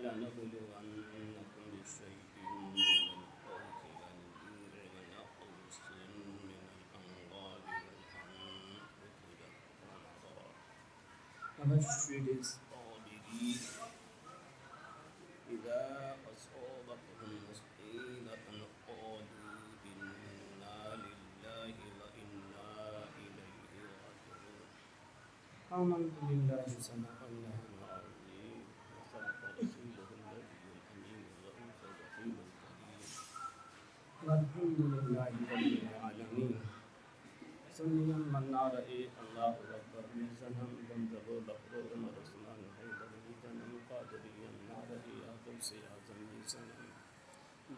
ولنبلونكم بشيء من الخوف والجوع ونقص من الأموال والأنفس والثمرات وبشر الصابرين إذا أصابتهم مصيبة قالوا إنا لله وإنا إليه راجعون آمنت بالله صدق الله العظيم وصدق رسوله النبي الأمين الرؤوف الرحيم الكريم والحمد لله رب العالمين سنيا من نار الله أكبر من سنم بندر بقر رسمان حيدر جنم قادريا نار أبو سيازم سنم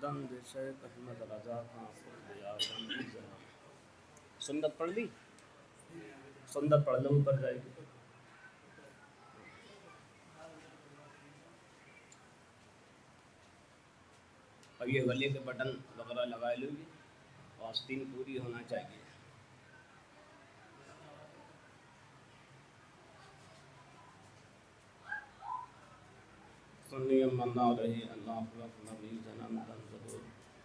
دند شیخ احمد رضا خان اعظم سنت پڑھ لی سنت پڑھ لو اوپر جائے گی اور یہ گلے کے بٹن وغیرہ لگائے لو گی آستین پوری ہونا چاہیے سنیم منا رہی اللہ خلق نبی جنم تنظر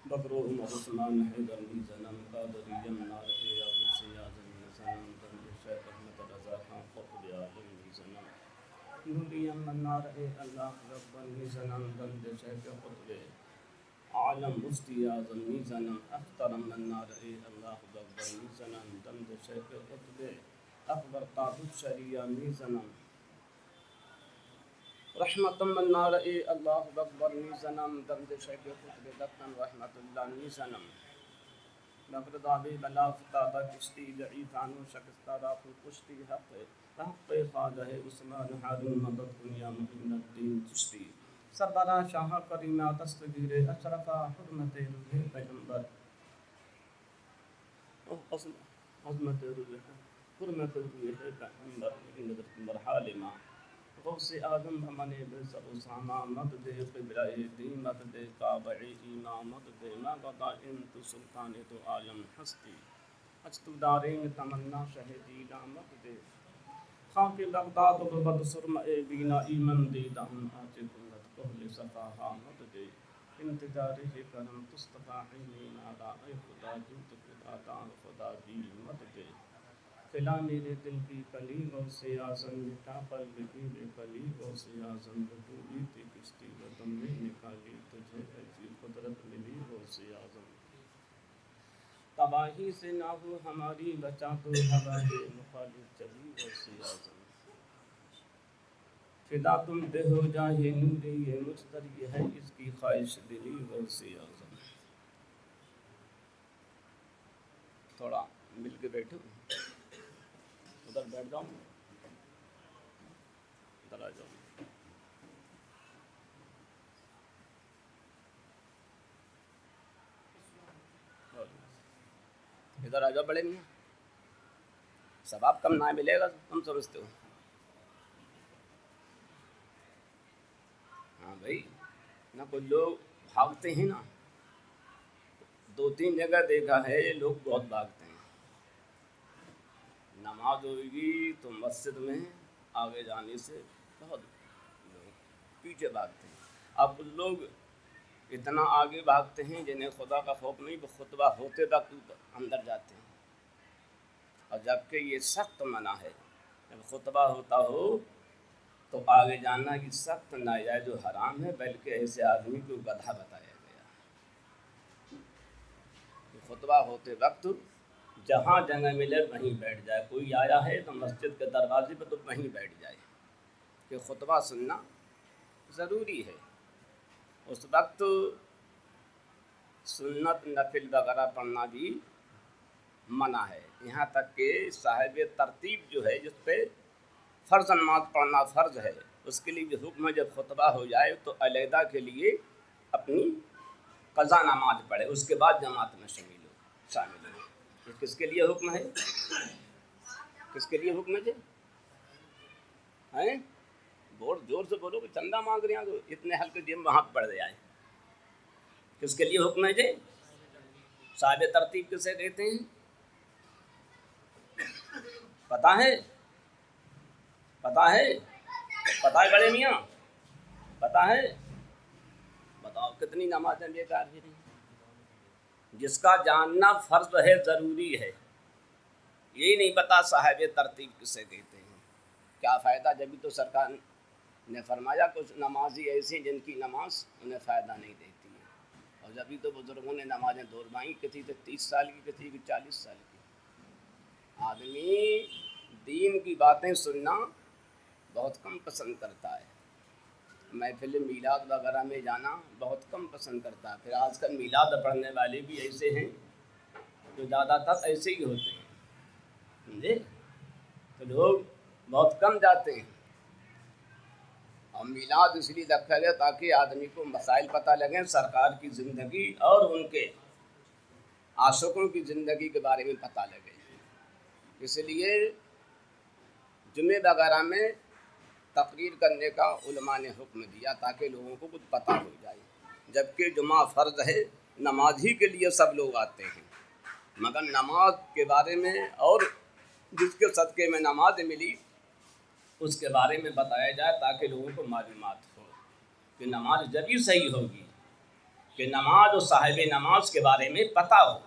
بکروہم عثمان حیدر بی جنم قادری جمنا رہی ابو سیازم بی جنم تنظر شیخ احمد رضا خان قطب عالم بی جنم نوریم منا رہی اللہ خلق بی جنم تنظر شیخ قطب عالم مفتی اعظم بی جنم اخترم منا رہی اللہ خلق بی جنم تنظر شیخ قطب اکبر تابت شریعہ بی جنم رحمت من نارئی اللہ اکبر نیزنم درد شیخ قطب دکن رحمت اللہ نیزنم لقد دعوی بلا فتادہ کشتی ضعیفانو شکستارا فی کشتی حق خواجہ عثمان حارون مدد کنیا محمد الدین چشتی سربراہ شاہ کریمہ دستگیر اشرفہ حرمت روح پیغمبر حرمت روح پیغمبر حالمہ غوث اعظم ہمن بزر اسامہ مدد قبلہ دین مدد کعبہ ایمان مدد ما قضا انت سلطان تو عالم ہستی اجتو دارین تمنا شہدی مدد خاک بغداد و بد سرمہ بینا ایمن دیدہم آج کلت کہل صفاہا مدد انتظار کرم تصطفیٰ عینی نادا اے خدا جوت خدا دان خدا دی مدد کھلا میرے دل کی کلی غوث اعظم مٹا قلب کی بے کلی غوث اعظم ڈوبی تھی کشتی وطن میں نکالی تجھے ایسی قدرت ملی غوث اعظم تباہی سے نہ ہو ہماری بچا تو ہمارے مخالف چلی غوث اعظم فدا تم پہ ہو جائے نوری یہ مشتری ہے اس کی خواہش دلی غوث اعظم تھوڑا مل کے بیٹھو ادھر بیٹھ جاؤں ادھر آ جاؤں ادھر آ جاؤ بڑے میاں ثواب کم نہ ملے گا تم سمجھتے ہو ہاں بھائی نہ کوئی لوگ بھاگتے ہیں نا 2-3 جگہ دیکھا ہے یہ لوگ بہت بھاگتے ہیں نماز ہوگی تو مسجد میں آگے جانے سے بہت لوگ پیچھے بھاگتے ہیں اب لوگ اتنا آگے بھاگتے ہیں جنہیں خدا کا خوف نہیں، وہ خطبہ ہوتے وقت اندر جاتے ہیں اور جبکہ یہ سخت منع ہے جب خطبہ ہوتا ہو تو آگے جانا کی سخت ناجائز و حرام ہے، بلکہ ایسے آدمی کو گدھا بتایا گیا کہ خطبہ ہوتے وقت جہاں جگہ ملے وہیں بیٹھ جائے، کوئی آیا ہے تو مسجد کے دروازے پہ تو وہیں بیٹھ جائے کہ خطبہ سننا ضروری ہے۔ اس وقت سنت نفل وغیرہ پڑھنا بھی منع ہے، یہاں تک کہ صاحب ترتیب جو ہے جس پہ فرض نماز پڑھنا فرض ہے اس کے لیے بھی حکم ہے جب خطبہ ہو جائے تو علیحدہ کے لیے اپنی قضا نماز پڑھے، اس کے بعد جماعت میں شامل ہو۔ کس کے لیے حکم ہے؟ کس کے لیے حکم ہے جی؟ ہیں بہت زور سے بولو کہ چندہ مانگ رہے ہیں تو اتنے ہلکے جیم وہاں پڑ جائے۔ کس کے لیے حکم ہے جی؟ صاحب ترتیب کسے کہتے ہیں؟ پتہ ہے؟ پتہ ہے؟ پتہ ہے بڑے میاں؟ پتہ ہے؟ بتاؤ کتنی نمازیں بیکار ہی رہی. جس کا جاننا فرض ہے ضروری ہے، یہی نہیں پتا صاحب ترتیب کسے کہتے ہیں. کیا فائدہ؟ جبھی تو سرکار نے فرمایا کچھ نمازی ایسی جن کی نماز انہیں فائدہ نہیں دیتی ہے. اور جبھی تو بزرگوں نے نمازیں دوہرائیں، کسی تو 30 سال کی، کسی کی 40 سال کی. آدمی دین کی باتیں سننا بہت کم پسند کرتا ہے، محفل میلاد وغیرہ میں جانا بہت کم پسند کرتا ہے. پھر آج کل میلاد پڑھنے والے بھی ایسے ہیں جو زیادہ تر ایسے ہی ہوتے ہیں، سمجھے؟ تو لوگ بہت کم جاتے ہیں. اور میلاد اس لیے رکھا گیا تاکہ آدمی کو مسائل پتہ لگیں، سرکار کی زندگی اور ان کے عاشقوں کی زندگی کے بارے میں پتہ لگے. اس لیے جمعے وغیرہ میں تقریر کرنے کا علماء نے حکم دیا تاکہ لوگوں کو کچھ پتہ ہو جائے. جبکہ جمعہ فرض ہے، نماز ہی کے لیے سب لوگ آتے ہیں، مگر نماز کے بارے میں اور جس کے صدقے میں نماز ملی اس کے بارے میں بتایا جائے تاکہ لوگوں کو معلومات ہو کہ نماز جب ہی صحیح ہوگی کہ نماز اور صاحب نماز کے بارے میں پتہ ہو.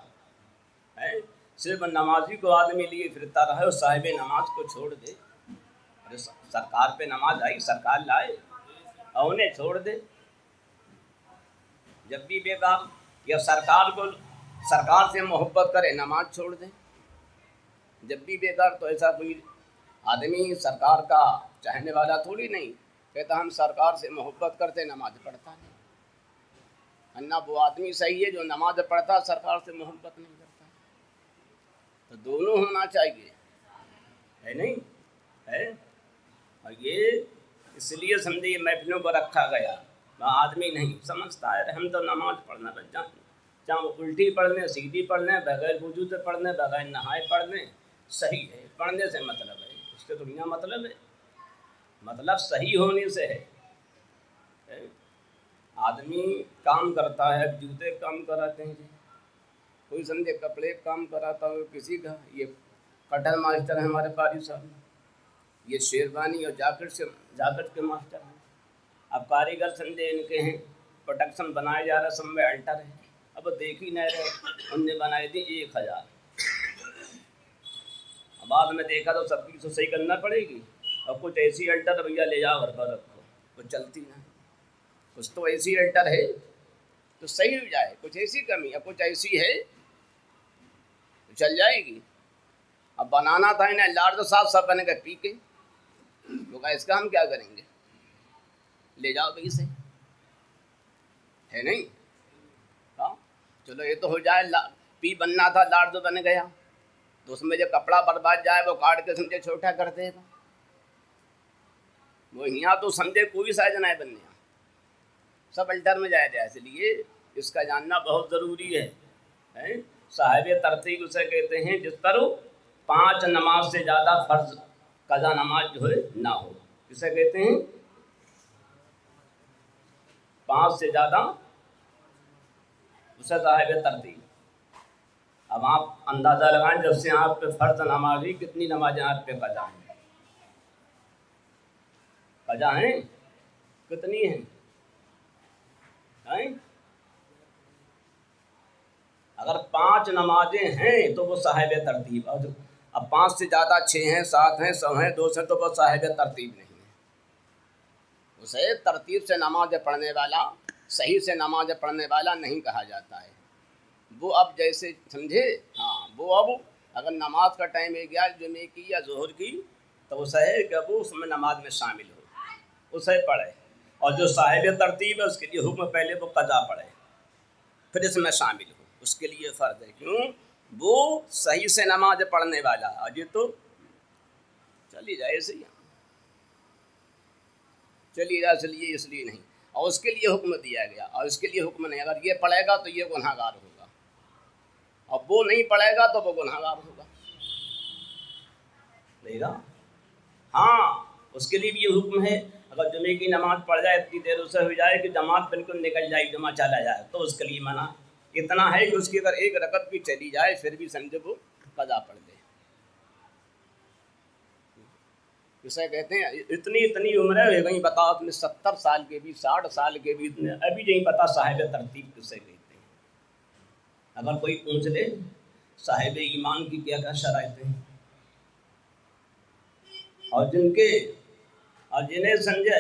صرف نمازی کو آدمی لیے پھرتا رہے اور صاحب نماز کو چھوڑ دے. سرکار پہ نماز آئی، سرکار لائے اور انہیں چھوڑ دے، جب بھی بیکار. یا سرکار سے محبت کرے، نماز چھوڑ دے، جب بھی بیکار. تو ایسا کوئی آدمی سرکار کا چاہنے والا تھوڑی نہیں کہتا ہم سرکار سے محبت کرتے نماز پڑھتا نہیں. ورنہ وہ آدمی صحیح ہے جو نماز پڑھتا سرکار سے محبت نہیں کرتا. تو دونوں ہونا چاہیے، ہے نہیں ہے. اور یہ اس لیے سمجھے یہ محفلوں کو رکھا گیا. آدمی نہیں سمجھتا ہے ہم تو نماز پڑھنا بچ جائیں، چاہے وہ الٹی پڑھ لیں، سیدھی پڑھ لیں، بغیر وضو سے پڑھ لیں، بغیر نہائے پڑھ لیں، صحیح ہے. پڑھنے سے مطلب ہے، اس کے تو بنا مطلب ہے، مطلب صحیح ہونے سے ہے. آدمی کام کرتا ہے، جوتے کام کراتے ہیں، کوئی سمجھے کپڑے کام کراتا ہو کسی کا. یہ کٹر ماسٹر ہے ہمارے قاری صاحب، یہ شیروانی اور جاکٹ کے ماسٹر ہیں. اب کاریگر سمجھے ان کے ہیں، پروڈکشن بنائے جا رہا سب میں الٹر ہے. اب دیکھ ہی نہیں رہے، ان نے بنائی تھی 1000. اب بعد میں دیکھا تو سب کی تو صحیح کرنا پڑے گی. اور کچھ ایسی الٹر بھیا لے جاؤ گھر پر رکھو، کچھ چلتی نہ. کچھ تو ایسی الٹر ہے تو صحیح ہو جائے، کچھ ایسی کمی ہے، کچھ ایسی ہے تو چل جائے گی. اب بنانا تھا انہیں لارڈ صاحب سب بنے گئے پی کے، تو اس کا ہم کیا کریں گے؟ لے جاؤ بھائی سے، ہے نہیں. ہاں چلو یہ تو ہو جائے، پی بننا تھا لارڈ بن گیا تو اس میں جو کپڑا برباد جائے وہ کاٹ کے سمجھے چھوٹا کر دے گا. وہ یہاں تو سمجھے کوئی سائز نہ بننے، سب الٹر میں جائے جائے. اس لیے اس کا جاننا بہت ضروری ہے. صاحب ترتیب اسے کہتے ہیں جس پر 5 نماز سے زیادہ فرض قضا نماز جو ہے نہ ہو. اسے کہتے ہیں 5 سے زیادہ، اسے صاحب ترتیب. اب آپ اندازہ لگائیں جب سے آپ پہ فرض نماز ہوئی کتنی نمازیں آپ پہ قضا ہیں؟ قضا ہیں کتنی ہیں؟ اگر 5 نمازیں ہیں تو وہ صاحب ترتیب. اب 5 سے زیادہ 6 ہیں، 7 ہیں، 100 ہیں، 200 ہیں تو وہ صاحب ترتیب نہیں ہے. اسے ترتیب سے نماز پڑھنے والا، صحیح سے نماز پڑھنے والا نہیں کہا جاتا ہے. وہ اب جیسے سمجھے، ہاں وہ اب اگر نماز کا ٹائم ہو گیا جمعے کی یا ظہر کی تو اسے ہے کہ وہ اس میں نماز میں شامل ہو، اسے پڑھے. اور جو صاحب ترتیب ہے اس کے لیے حکم پہلے وہ قضا پڑھے پھر اس میں شامل ہو، اس کے لیے فرض ہے. کیوں؟ وہ صحیح سے نماز پڑھنے والا. اجی تو چلی جائے ایسے ہی چلی جائے، اس لیے نہیں. اور اس کے لیے حکم دیا گیا، اور اس کے لیے حکم نہیں اگر یہ پڑھے گا تو یہ گناہ گار ہوگا، اور وہ نہیں پڑھے گا تو وہ گناہ گار ہوگا. نہیں نا؟ ہاں اس کے لیے بھی یہ حکم ہے. اگر جمعے کی نماز پڑھ جائے اتنی دیر اسے ہو جائے کہ جماعت بالکل نکل جائے، جمعہ چلا جائے تو اس کے لیے منع اتنا ہے کہ اس کی اگر ایک رکعت بھی چلی جائے پھر بھی سمجھے وہ قضا پڑھ دے. اسے کہتے ہیں اتنی عمریں ہو گئی، بتاؤ اپنے 70 سال کے بھی 60 سال کے بھی اتنے ابھی نہیں پتا صاحب ترتیب کسے کہتے ہیں۔ اگر کوئی پوچھ لے صاحب ایمان کی کیا کیا شرائطیں ہیں، اور جنہیں سمجھے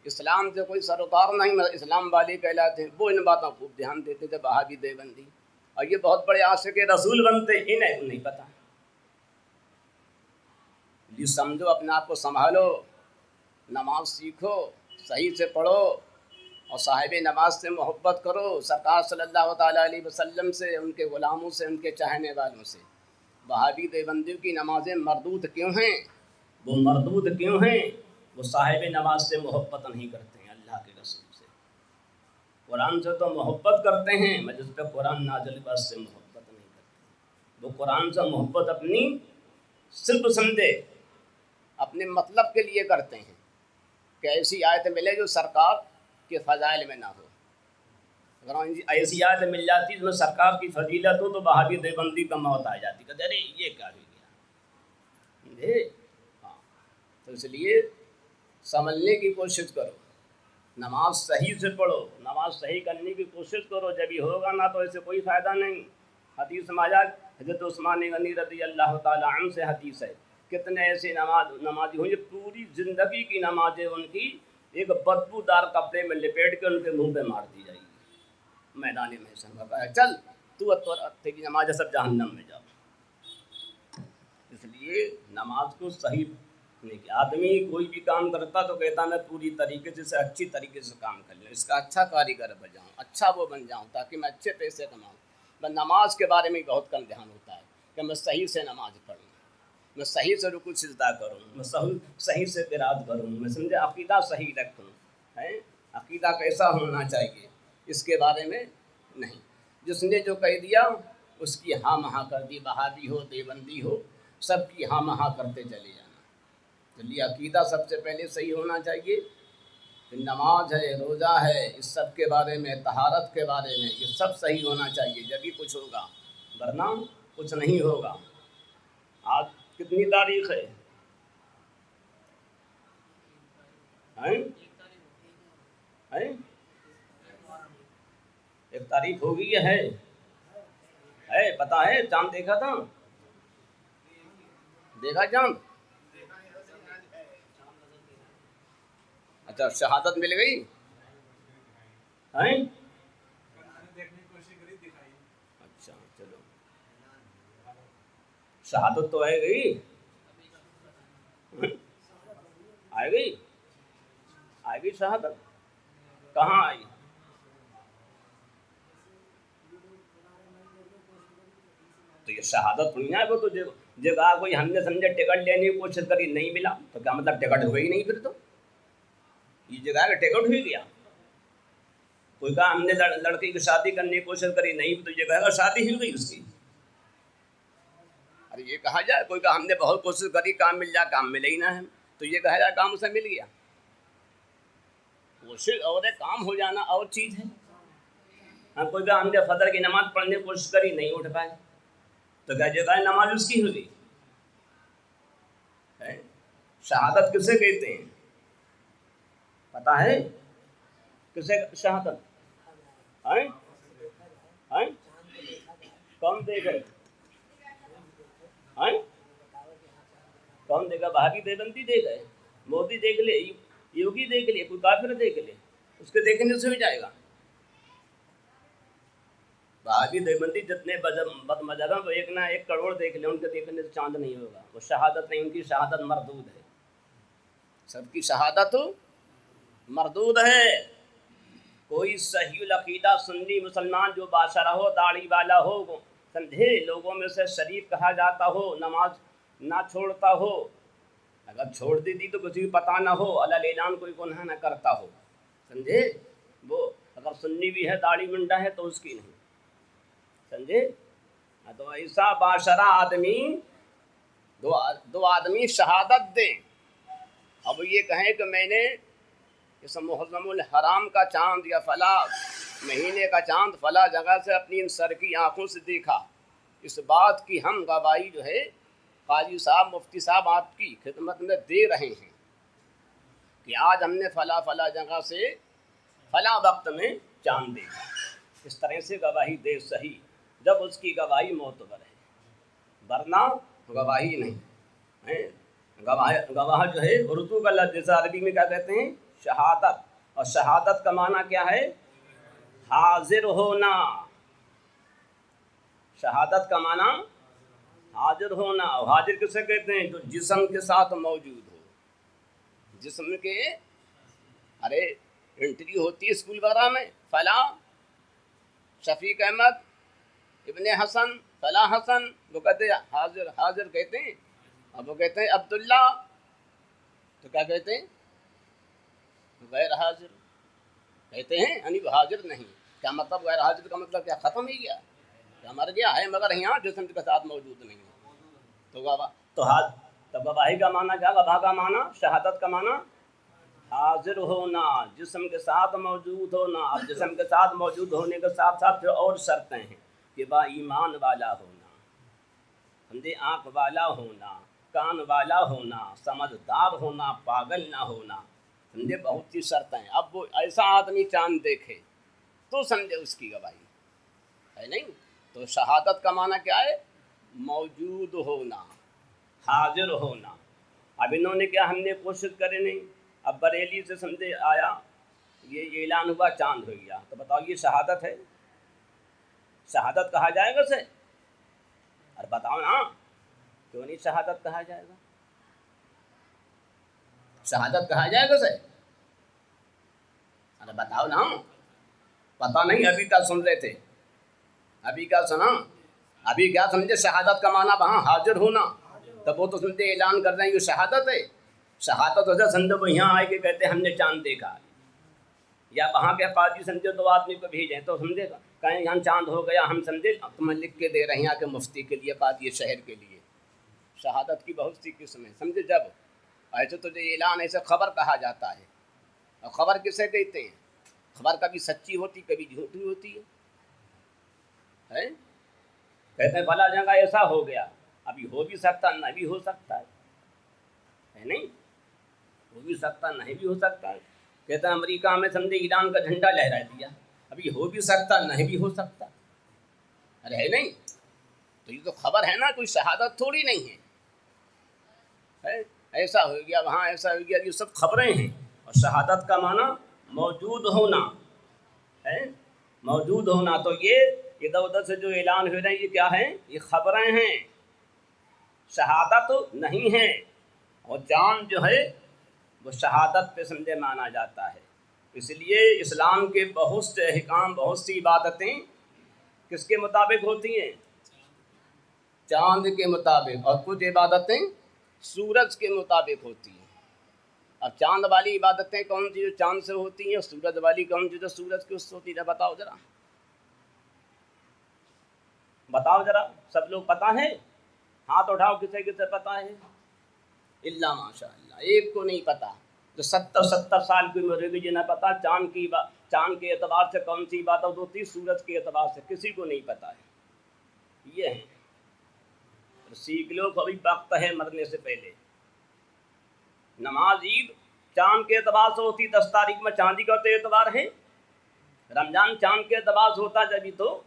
اسلام سے کوئی سروکار نہیں، اسلام والے کہلاتے ہیں، وہ ان باتوں کو دھیان دیتے تھے وہابی دیوبندی، اور یہ بہت بڑے عاشق رسول بنتے، انہیں نہیں پتا۔ یہ سمجھو، اپنے آپ کو سنبھالو، نماز سیکھو، صحیح سے پڑھو، اور صاحب نماز سے محبت کرو، سرکار صلی اللہ تعالیٰ علیہ وسلم سے، ان کے غلاموں سے، ان کے چاہنے والوں سے۔ وہابی دیوبندیوں کی نمازیں مردود کیوں ہیں؟ وہ مردود کیوں ہیں؟ وہ صاحب نماز سے محبت نہیں کرتے ہیں، اللہ کے رسول سے، قرآن سے تو محبت کرتے ہیں، مگر اس پہ قرآن نازل بس سے محبت نہیں کرتے۔ وہ قرآن سے محبت اپنی صرف سمجھے اپنے مطلب کے لیے کرتے ہیں کہ ایسی آیت ملے جو سرکار کے فضائل میں نہ ہو۔ اگر ایسی آیت مل جاتی جس میں سرکار کی فضیلت ہو تو وہابی دیوبندی کا موت آ جاتی، کہ ارے یہ کیا ہو گیا۔ ہاں، تو اس لیے سمجھنے کی کوشش کرو، نماز صحیح سے پڑھو، نماز صحیح کرنے کی کوشش کرو، جب یہ ہوگا نا تو اسے کوئی فائدہ نہیں۔ حدیث میں آیا، حضرت عثمان غنی رضی اللہ تعالیٰ عنہ سے حدیث ہے، کتنے ایسے نمازی ہوں یہ پوری زندگی کی نمازیں ان کی ایک بدبودار کپڑے میں لپیٹ کے ان کے منہ پہ مار دی جائے گی میدان محشر میں، کہا چل تو کی نماز سب جہنم میں جاؤ۔ اس لیے نماز کو صحیح نہیں کہ آدمی کوئی بھی کام کرتا تو کہتا میں پوری طریقے سے اچھی طریقے سے کام کر لوں، اس کا اچھا کاریگر بن جاؤں، اچھا وہ بن جاؤں تاکہ میں اچھے پیسے کماؤں۔ میں نماز کے بارے میں بہت کم دھیان ہوتا ہے کہ میں صحیح سے نماز پڑھوں، میں صحیح سے رکوع سجدہ کروں، میں صحیح سے قرات کروں، میں سمجھے عقیدہ صحیح رکھوں، عقیدہ کیسا ہونا چاہیے اس کے بارے میں نہیں۔ جس نے جو کہہ دیا اس کی ہاں مہاں کر دی، وہابی ہو دیوبندی ہو، سب کی ہاں مہاں کرتے چلے جانا۔ تو یہ عقیدہ سب سے پہلے صحیح ہونا چاہیے، پھر نماز ہے، روزہ ہے، اس سب کے بارے میں، طہارت کے بارے میں، یہ سب صحیح ہونا چاہیے، جبھی کچھ ہوگا، ورنہ کچھ نہیں ہوگا۔ آج کتنی تاریخ ہے؟ ایک تاریخ ہو گئی ہے، پتہ ہے؟ چاند دیکھا تھا؟ دیکھا چاند؟ اچھا، شہادت مل گئی؟ اچھا چلو، شہادت تو آئے گئی، آئے گئی شہادت، کہاں آئی؟ تو یہ شہادت نہیں ہے، وہ تو جگہ کوئی ہم نے سمجھے ٹکٹ لینے کی کوشش کری نہیں ملا، تو کیا مطلب ٹکٹ ہوئی نہیں؟ پھر تو یہ جگہ کا ٹکٹ ہوئی گیا۔ کوئی کہا ہم نے لڑکی کی شادی کرنے کی کوشش کری نہیں، تو یہ کہے گا شادی ہی گئی اس کی۔ ارے یہ کہا جائے، کوئی کہا ہم نے بہت کوشش کری کام مل جائے، کام ملے ہی نہ ہے، تو یہ کہا جائے کام اسے مل گیا۔ کوشش اور ہے، کام ہو جانا اور چیز ہے۔ ہاں، کوئی کہا ہم نے فجر کی نماز پڑھنے کی کوشش کری نہیں اٹھ پائے، تو کیا جگہ نماز اس کی ہو گئی؟ شہادت کسے کہتے ہیں پتہ ہے؟ کسے شہادت؟ کون دے گئے؟ کون دے گا؟ وہابی دیوبندی دے گئے، مودی دیکھ لے، یوگی دیکھ لے، کوئی کافر دیکھ لے، اس کے دیکھنے سے ہو جائے گا؟ وہابی دیوبندی جتنے بد مذہب ہیں وہ 1 نہ 1 کروڑ دیکھ لیں، ان کے دیکھنے سے چاند نہیں ہوگا، وہ شہادت نہیں، ان کی شہادت مردود ہے، سب کی شہادت مردود ہے۔ کوئی صحیح العقیدہ سنی مسلمان جو باشرہ ہو، داڑھی والا ہو، سمجھے، لوگوں میں سے شریف کہا جاتا ہو، نماز نہ چھوڑتا ہو، اگر چھوڑ دی تو کسی کو پتہ نہ ہو، علی اعلان کوئی گناہ نہ کرتا ہو، سمجھے، وہ اگر سنی بھی ہے، داڑھی منڈا ہے تو اس کی نہیں، سمجھے۔ تو ایسا باشرہ آدمی، دو آدمی شہادت دیں، اب یہ کہیں کہ میں نے اس محرم الحرام کا چاند یا فلاں مہینے کا چاند فلاں جگہ سے اپنی ان سر کی آنکھوں سے دیکھا، اس بات کی ہم گواہی جو ہے قاضی صاحب مفتی صاحب آپ کی خدمت میں دے رہے ہیں کہ آج ہم نے فلاں فلاں جگہ سے فلاں وقت میں چاند دیکھا، اس طرح سے گواہی دے صحیح جب اس کی گواہی معتبر ہے، ورنہ گواہی نہیں ہے۔ گواہ جو ہے اردو کا لفظ جیسے عربی میں کیا کہتے ہیں شہادت، اور شہادت کا معنی کیا ہے حاضر ہونا، شہادت کا معنی حاضر ہونا۔ حاضر کسے کہتے ہیں جو جسم کے ساتھ موجود ہو، جسم کے ارے انٹری ہوتی ہے اسکول وغیرہ میں فلاں شفیق احمد ابن حسن فلاں حسن، وہ کہتے ہیں حاضر، حاضر کہتے ہیں۔ اب وہ کہتے ہیں عبداللہ، تو کیا کہتے ہیں غیر حاضر کہتے ہیں، یعنی وہ حاضر نہیں۔ کیا مطلب غیر حاضر کا مطلب کیا ختم ہی گیا، کیا مر گیا ہے مگر یہاں جسم کے ساتھ موجود نہیں ہے۔ تو گواہی کا معنی کیا، گواہ کا معنی شہادت کا معنی حاضر ہونا، جسم کے ساتھ موجود ہونا۔ اب جسم کے ساتھ موجود ہونے کے ساتھ ساتھ جو اور شرطیں ہیں کہ با ایمان والا ہونا، سمجھے، آنکھ والا ہونا، کان والا ہونا، سمجھدار ہونا، پاگل نہ ہونا، سمجھے، بہت سی شرطیں ہیں۔ اب وہ ایسا آدمی چاند دیکھے تو سمجھے اس کی گواہی ہے نہیں۔ تو شہادت کا معنی کیا ہے، موجود ہونا، حاضر ہونا۔ اب انہوں نے کیا، ہم نے کوشش کرے نہیں، اب بریلی سے سمجھے آیا، یہ اعلان ہوا چاند ہو گیا، تو بتاؤ یہ شہادت ہے، شہادت کہا جائے گا اسے؟ اور بتاؤ نا کیوں نہیں شہادت کہا جائے گا، شہادت کہا جائے گا اسے؟ ارے بتاؤ نا، پتہ نہیں ابھی کیا سن رہے تھے، ابھی کیا سنا، ابھی کیا سمجھے شہادت کا معنی وہاں حاضر ہونا، تب وہ تو سمجھے اعلان کر رہے ہیں یہ شہادت ہے۔ شہادت وجہ سمجھو وہ یہاں آئے کے کہتے ہیں ہم نے چاند دیکھا، یا وہاں کے قاضی سمجھے دو آدمی کو بھیجیں تو سمجھے کہیں یہاں چاند ہو گیا، ہم سمجھے تمہیں لکھ کے دے رہے ہیں کہ مفتی کے لیے، قاضی شہر کے لیے۔ شہادت کی بہت سی قسم ہے، سمجھے، جب ایسے تو جو اعلان ایسے خبر کہا جاتا ہے، اور خبر کسے کہتے ہیں، خبر کبھی سچی ہوتی کبھی جھوٹی ہوتی ہے، کہتے ہیں فلاں جگہ ایسا ہو گیا، ابھی ہو بھی سکتا نہ بھی ہو سکتا ہے نہیں، ہو بھی سکتا نہیں بھی ہو سکتا ہے۔ کہتے ہیں امریکہ میں سمجھے ایران کا جھنڈا لہرا دیا، ابھی ہو بھی سکتا نہیں بھی ہو سکتا، ارے ہے نہیں، تو یہ تو خبر ہے نا، کوئی شہادت تھوڑی نہیں ہے۔ ایسا ہو گیا وہاں ایسا ہو گیا، یہ سب خبریں ہیں، اور شہادت کا معنی موجود ہونا ہے، موجود ہونا۔ تو یہ ادھر ادھر سے جو اعلان ہو رہے ہیں یہ کیا ہیں، یہ خبریں ہیں، شہادت نہیں ہے۔ اور چاند جو ہے وہ شہادت پہ سمجھے مانا جاتا ہے۔ اس لیے اسلام کے بہت سے احکام، بہت سی عبادتیں کس کے مطابق ہوتی ہیں، چاند کے مطابق، اور کچھ عبادتیں سورج کے مطابق ہوتی ہیں۔ اب چاند والی عبادتیں کون سی جو چاند سے ہوتی ہیں، اور سورج والی کون سی جو سورج کی اس سے ہوتی ہے، بتاؤ ذرا، بتاؤ ذرا، سب لوگ پتہ ہے، ہاتھ اٹھاؤ کسے کسے پتہ ہے، اللہ ماشاء اللہ ایک کو نہیں پتہ، جو 70 سال کی عمر ہوگی جنہیں پتہ چاند کے اعتبار سے کون سی عبادت ہوتی ہے، سورج کے اعتبار سے کسی کو نہیں پتہ ہے۔ یہ ہے، سیکھ لو، ابھی وقت ہے مرنے سے پہلے۔ نماز عید چاند کے اعتبار سے ہوتی، 10 تاریخ میں چاندی کا اعتبار ہے، رمضان چاند کے اعتبار سے ہوتا جبھی تو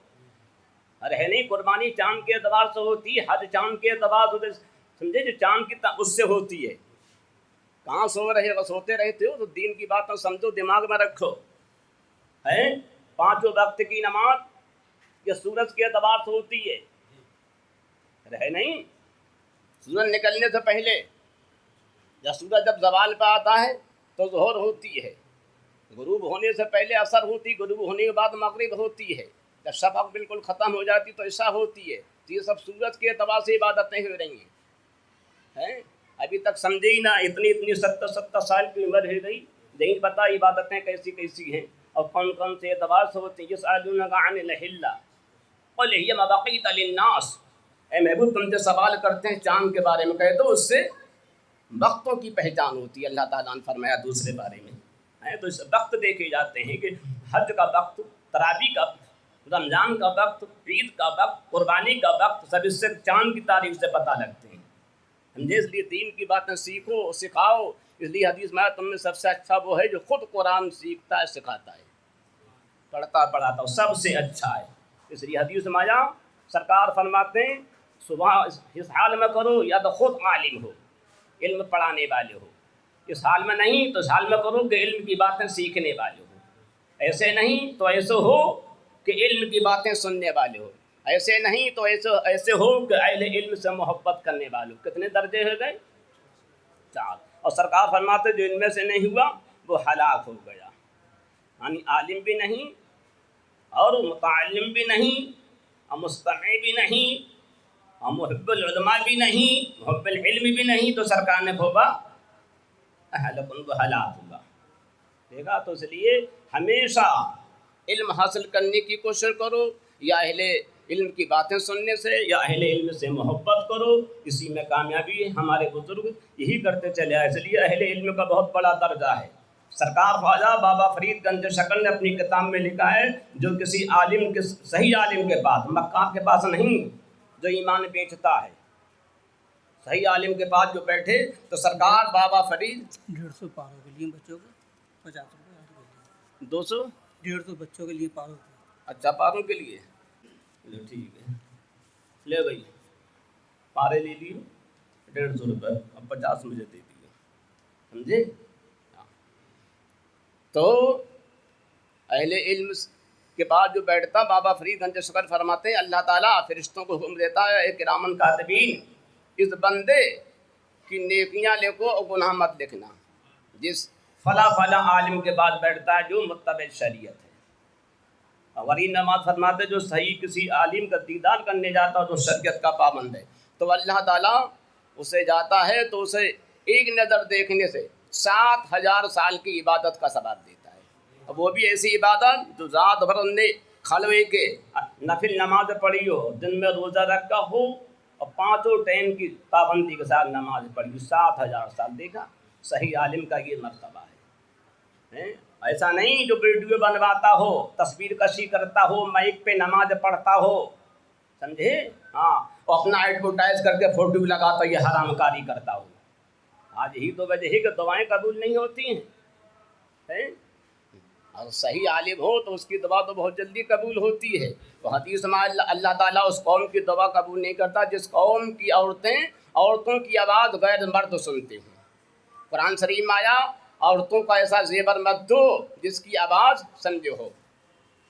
ہے نہیں، قربانی چاند کے اعتبار سے ہوتی، حج چاند کے اعتبار سے، سمجھے، جو چاند کی اس سے ہوتی ہے۔ کہاں سو رہے، بس ہوتے رہتے ہو، تو دین کی بات سمجھو، دماغ میں رکھو، ہے 5 وقت کی نماز یہ سورج کے اعتبار سے ہوتی ہے، رہے نہیں، سورج نکلنے سے پہلے، یا سورج جب زوال پہ آتا ہے تو ظہر ہوتی ہے، غروب ہونے سے پہلے عصر ہوتی، غروب ہونے کے بعد مغرب ہوتی ہے، جب شفق بالکل ختم ہو جاتی تو عشاء ہوتی ہے۔ تو یہ سب سورج کے اعتبار سے عبادتیں ہو رہی ہیں، ابھی تک سمجھے ہی نہ، اتنی 70 سال کی عمر ہو گئی، نہیں پتہ عبادتیں کیسی کیسی ہیں اور کون کون سے اعتبار سے ہوتی ہیں۔ یسألونک عن الأہلة قل ہی مواقیت للناس، اے محبوب تم سے سوال کرتے ہیں چاند کے بارے میں، کہہ دو اس سے وقتوں کی پہچان ہوتی ہے۔ اللہ تعالیٰ نے فرمایا دوسرے بارے میں، تو اس وقت دیکھے جاتے ہیں کہ حج کا وقت، تراویح کا، رمضان کا وقت، عید کا وقت، قربانی کا وقت، سب اس سے چاند کی تاریخ سے پتہ لگتے ہیں۔ سمجھے؟ اس لیے دین کی باتیں سیکھو سکھاؤ. اس لیے حدیث میں تم میں سب سے اچھا وہ ہے جو خود قرآن سیکھتا ہے سکھاتا ہے پڑھتا پڑھاتا ہو، سب سے اچھا ہے. اس لیے حدیث میں آیا سرکار فرماتے ہیں صبح اس حال میں کرو یا تو خود عالم ہو علم پڑھانے والے ہو، اس حال میں نہیں تو اس حال میں کرو کہ علم کی باتیں سیکھنے والے ہو، ایسے نہیں تو ایسے ہو کہ علم کی باتیں سننے والے ہو، ایسے نہیں تو ایسے ہو کہ اہل علم سے محبت کرنے والے ہو. کتنے درجے ہو گئے؟ 4. اور سرکار فرماتے جو ان میں سے نہیں ہوا وہ ہلاک ہو گیا. یعنی عالم بھی نہیں اور متعلم بھی نہیں اور مستمع بھی نہیں اور محب العلماء بھی نہیں محب العلم بھی نہیں تو سرکار نے بھوبا ان کو ہلاک ہوگا. دیکھا؟ تو اس لیے ہمیشہ علم حاصل کرنے کی کوشش کرو، یا اہل علم کی باتیں سننے سے یا اہل علم سے محبت کرو، اسی میں کامیابی ہے. ہمارے بزرگ یہی کرتے چلے آئے. اس لیے اہل علم کا بہت بڑا درجہ ہے. سرکار خواجہ بابا فرید گنج شکل نے اپنی کتاب میں لکھا ہے جو کسی عالم کے صحیح عالم کے پاس مکار کے پاس نہیں جو ایمان بیچتا ہے، صحیح عالم کے پاس جو بیٹھے تو سرکار بابا فرید 150 پاروں کے لیے بچوں کو 50 روپے 200 150 بچوں کے لیے پاروں کے. اچھا پاروں کے لیے لو ٹھیک ہے لے بھائی پارے لے لیو 150 روپے اب 50 مجھے دے دیو. سمجھے؟ تو اہل علم کے بعد جو بیٹھتا بابا فرید گنج شکر فرماتے ہیں اللہ تعالیٰ فرشتوں کو حکم دیتا ہے کرامن کاتبین اس بندے کی نیکیاں لکھو اور گناہ مت لکھنا جس فلاں فلاں عالم کے بعد بیٹھتا ہے جو متبع شریعت ہے. اور یہ نماز فرماتے جو صحیح کسی عالم کا دیدار کرنے جاتا ہے جو شریعت کا پابند ہے تو اللہ تعالیٰ اسے جاتا ہے تو اسے ایک نظر دیکھنے سے 7,000 سال کی عبادت کا ثواب دیتا ہے. اور وہ بھی ایسی عبادت جو رات بھر نے خلوے کے نفل نماز پڑھی ہو، دن میں روزہ رکھا ہو اور 5 ٹائم کی پابندی کے ساتھ نماز پڑھی 7,000 سال. دیکھا؟ صحیح عالم کا یہ مرتبہ ہے. ایسا نہیں جو ویڈیو بنواتا ہو تصویر کشی کرتا ہو مائک پہ نماز پڑھتا ہو. سمجھے؟ ہاں اور اپنا ایڈورٹائز کر کے فوٹو لگاتا یہ حرام کاری کرتا ہو. آج یہی تو وجہ ہے کہ دعائیں قبول نہیں ہوتی ہیں. اور صحیح عالم ہو تو اس کی دعا تو بہت جلدی قبول ہوتی ہے. تو حدیث میں اللہ تعالیٰ اس قوم کی دعا قبول نہیں کرتا جس قوم کی عورتوں کی آواز غیر مرد سنتے ہیں. قرآن شریف میں آیا عورتوں کا ایسا زیور مت دو جس کی آواز سمجھے ہو.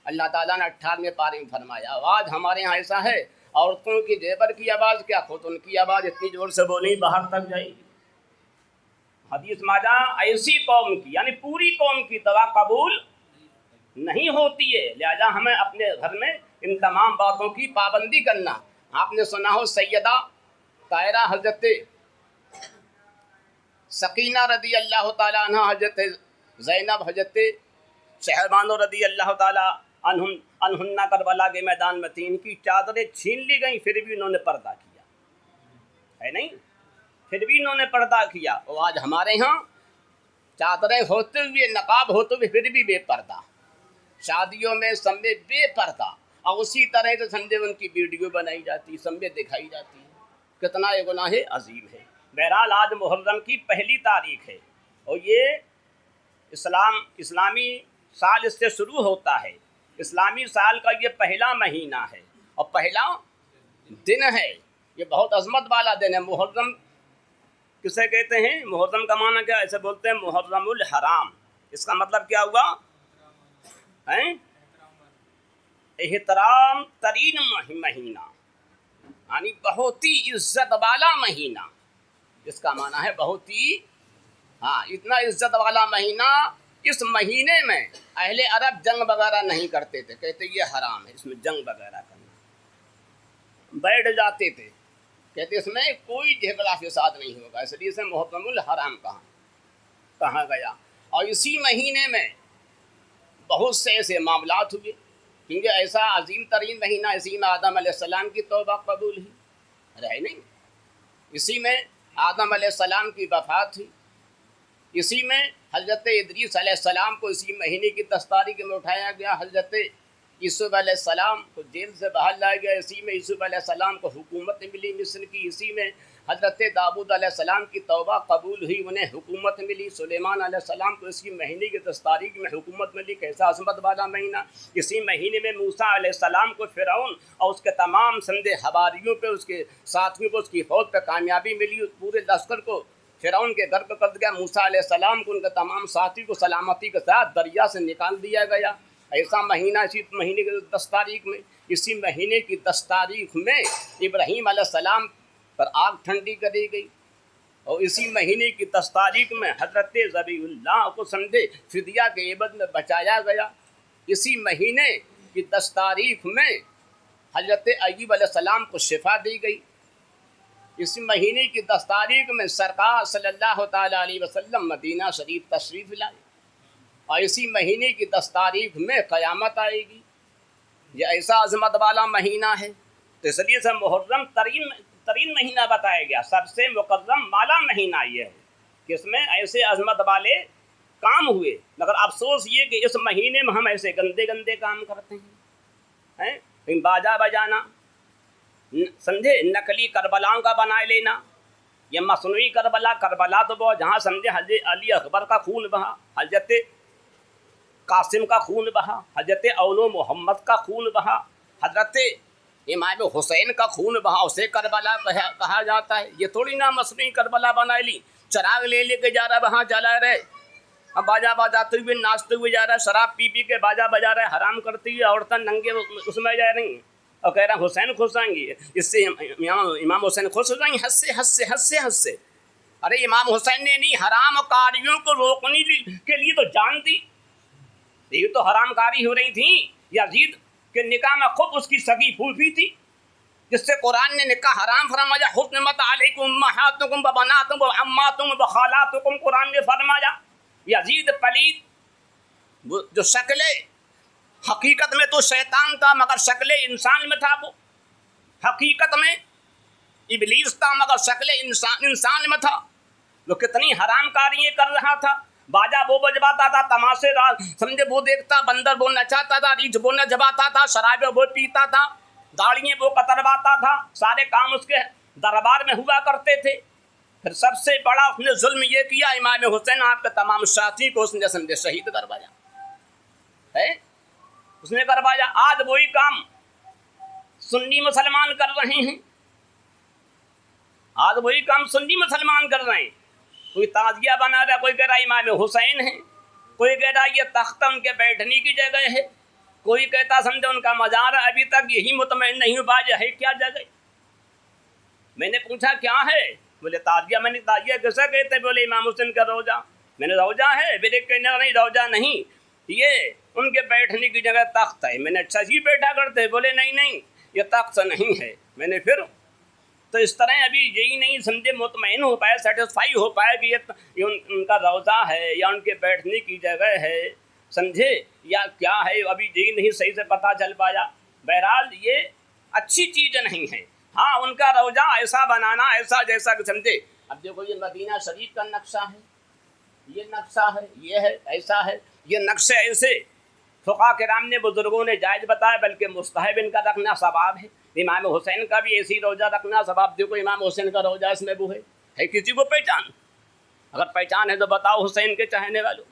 اللہ تعالیٰ نے 18ویں پارے میں فرمایا. آواز ہمارے یہاں ایسا ہے عورتوں کی زیور کی آواز کیا خود ان کی آواز اتنی زور سے بولیں باہر تک جائے گی. حدیث میں آیا ایسی قوم کی یعنی پوری قوم کی دعا قبول نہیں ہوتی ہے. لہذا ہمیں اپنے گھر میں ان تمام باتوں کی پابندی کرنا. آپ نے سنا ہو سیدہ طاہرہ حضرت سکینہ رضی اللہ تعالیٰ عنہ حضرت زینب حضرت شہربانو رضی اللہ تعالیٰ عنہن کربلا کے میدان میں تھی. ان کی چادریں چھین لی گئیں پھر بھی انہوں نے پردہ کیا ہے نہیں پھر بھی انہوں نے پردہ کیا. اور آج ہمارے ہاں چادریں ہوتے ہوئے نقاب ہوتے ہوئے پھر بھی بے پردہ، شادیوں میں سب میں بے پردہ، اور اسی طرح سے سمجھے ان کی ویڈیو بنائی جاتی سب میں دکھائی جاتی ہے. کتنا یہ گناہ عظیم ہے. بہرحال آج محرم کی پہلی تاریخ ہے اور یہ اسلامی سال اس سے شروع ہوتا ہے. اسلامی سال کا یہ پہلا مہینہ ہے اور پہلا دن ہے. یہ بہت عظمت والا دن ہے. محرم کسے کہتے ہیں؟ محرم کا معنی کیا؟ ایسے بولتے ہیں محرم الحرام. اس کا مطلب کیا ہوا؟ احترام ترین مہینہ یعنی بہت ہی عزت والا مہینہ. اس کا معنی ہے بہت ہی اتنا عزت والا مہینہ. اس مہینے میں اہل عرب جنگ وغیرہ نہیں کرتے تھے، کہتے یہ حرام ہے اس میں جنگ وغیرہ کرنا. بیٹھ جاتے تھے کہتے اس میں کوئی جھگڑا فساد نہیں ہوگا، اس لیے سے محرم الحرام کہا گیا. اور اسی مہینے میں بہت سے ایسے معاملات ہوئے کیونکہ ایسا عظیم ترین مہینہ اسی میں آدم علیہ السلام کی توبہ قبول ہوئی رہے نہیں. اسی میں آدم علیہ السلام کی وفات ہوئی. اسی میں حضرت ادریس علیہ السلام کو اسی مہینے کی 10 تاریخ میں اٹھایا گیا. حضرت یوسف علیہ السلام کو جیل سے باہر لایا گیا. اسی میں یوسف علیہ السلام کو حکومت ملی مصر کی. اسی میں حضرت داؤد علیہ السلام کی توبہ قبول ہوئی، انہیں حکومت ملی. سلیمان علیہ السلام کو اسی مہینے کی 10 تاریخ میں حکومت ملی. کیسا عظمت والا مہینہ. اسی مہینے میں موسیٰ علیہ السلام کو فرعون اور اس کے تمام سندے حواریوں پہ، اس کے ساتھیوں کو، اس کی فوج پہ کامیابی ملی. اس پورے لشکر کو فرعون کے غرق کر دیا. موسیٰ علیہ السلام کو، ان کے تمام ساتھی کو سلامتی کے ساتھ دریا سے نکال دیا گیا. ایسا مہینہ اسی مہینے کی 10 تاریخ میں، اسی مہینے کی 10 تاریخ میں ابراہیم علیہ السلام پر آگ ٹھنڈی کری گئی. اور اسی مہینے کی 10 تاریخ میں حضرت ذبیح اللہ کو سمجھے فدیہ کے عوض میں بچایا گیا. اسی مہینے کی 10 تاریخ میں حضرت ایوب علیہ السلام کو شفا دی گئی. اسی مہینے کی 10 تاریخ میں سرکار صلی اللہ تعالیٰ علیہ وسلم مدینہ شریف تشریف لائے. اور اسی مہینے کی 10 تاریخ میں قیامت آئے گی. یہ ایسا عظمت والا مہینہ ہے، تو اس لیے سے محرم ترین مہینہ بتایا گیا. سب سے مکرم والا مہینہ یہ ہے کہ اس میں ایسے عظمت والے کام ہوئے. مگر افسوس یہ کہ اس مہینے میں ہم ایسے گندے گندے کام کرتے ہیں. باجا بجانا، سمجھے، نقلی کربلاؤں کا بنا لینا، یہ مصنوعی کربلا تو وہ جہاں سمجھے حضرت علی اکبر کا خون بہا، حضرت قاسم کا خون بہا، حضرت اولو محمد کا خون بہا، حضرت امام حسین کا خون بہا، اسے کربلا کہا جاتا ہے. یہ تھوڑی نا مصنوعی کربلا بنا لی. چراغ لے کے جا رہا وہاں جلا رہے، اب باجا بجاتے ہوئے ناچتے ہوئے جا رہا ہے، شراب پی کے باجا بجا رہا ہے، حرام کرتی ہوئی عورتیں ننگے اس میں جا رہی ہیں اور کہہ رہا حسین خوش آئیں گی، اس سے امام حسین خوش ہو جائیں گے. ہنس سے. ارے امام حسین نے نہیں، حرام کاریوں کو روکنے کے لیے تو جان دی. یہ تو حرام کاری ہو رہی تھی. یزید کے نکاح میں خود اس کی سگی پھوپھی تھی، جس سے قرآن نے نکاح حرام فرمایا. حرمت علیکم امہاتکم وبناتکم وعماتکم وخالاتکم، قرآن نے فرمایا. یزید پلید جو شکل حقیقت میں تو شیطان تھا مگر شکل انسان میں تھا، وہ حقیقت میں ابلیس تھا مگر شکل انسان میں تھا. وہ کتنی حرام کاریاں کر رہا تھا. باجا وہ بجواتا تھا، تماشے سمجھے وہ دیکھتا، بندر وہ نچاتا تھا، ریچھ وہ نچواتا تھا، شراب وہ پیتا تھا، داڑیاں وہ کترواتا تھا. سارے کام اس کے دربار میں ہوا کرتے تھے. پھر سب سے بڑا اس نے ظلم یہ کیا، امام حسین آپ کے تمام ساتھی کو اس نے سمجھے شہید کروایا ہے. اس نے کروایا. آج وہی کام سنی مسلمان کر رہے ہیں. آج وہی کام سنی مسلمان کر رہے ہیں. کوئی تعزیہ بنا رہا، کوئی کہہ رہا امام حسین ہے، کوئی کہہ رہا یہ تخت ان کے بیٹھنے کی جگہ ہے، کوئی کہتا سمجھے ان کا مزار ہے. ابھی تک یہی مطمئن نہیں ہو پایا ہے کیا جگہ. میں نے پوچھا کیا ہے، بولے تعزیہ. میں نے تعزیہ کیسے کہتے، بولے امام حسین کا روزہ. میں نے روزہ ہے، میرے کہنے نہیں روزہ نہیں، یہ ان کے بیٹھنے کی جگہ تخت ہے. میں نے اچھا جی بیٹھا کرتے، بولے نہیں یہ تخت نہیں ہے. میں نے پھر تو اس طرح ابھی یہی نہیں سمجھے مطمئن ہو پائے، سیٹسفائی ہو پائے کہ یہ ان کا روزہ ہے یا ان کے بیٹھنے کی جگہ ہے، سمجھے، یا کیا ہے. ابھی یہی نہیں صحیح سے پتہ چل پایا. بہرحال یہ اچھی چیز نہیں ہے. ہاں ان کا روزہ ایسا بنانا، ایسا جیسا کہ سمجھے. اب دیکھو یہ مدینہ شریف کا نقشہ ہے، یہ نقشہ ہے، یہ ہے ایسا ہے. یہ نقشے ایسے فقہاء کرام نے، بزرگوں نے جائز بتایا، بلکہ مستحب ان کا رکھنا ثواب ہے. امام حسین کا بھی ایسی روزہ رکھنا ثواب. دیکھو امام حسین کا روزہ اس میں وہ ہے کسی کو پہچان؟ اگر پہچان ہے تو بتاؤ حسین کے چاہنے والوں،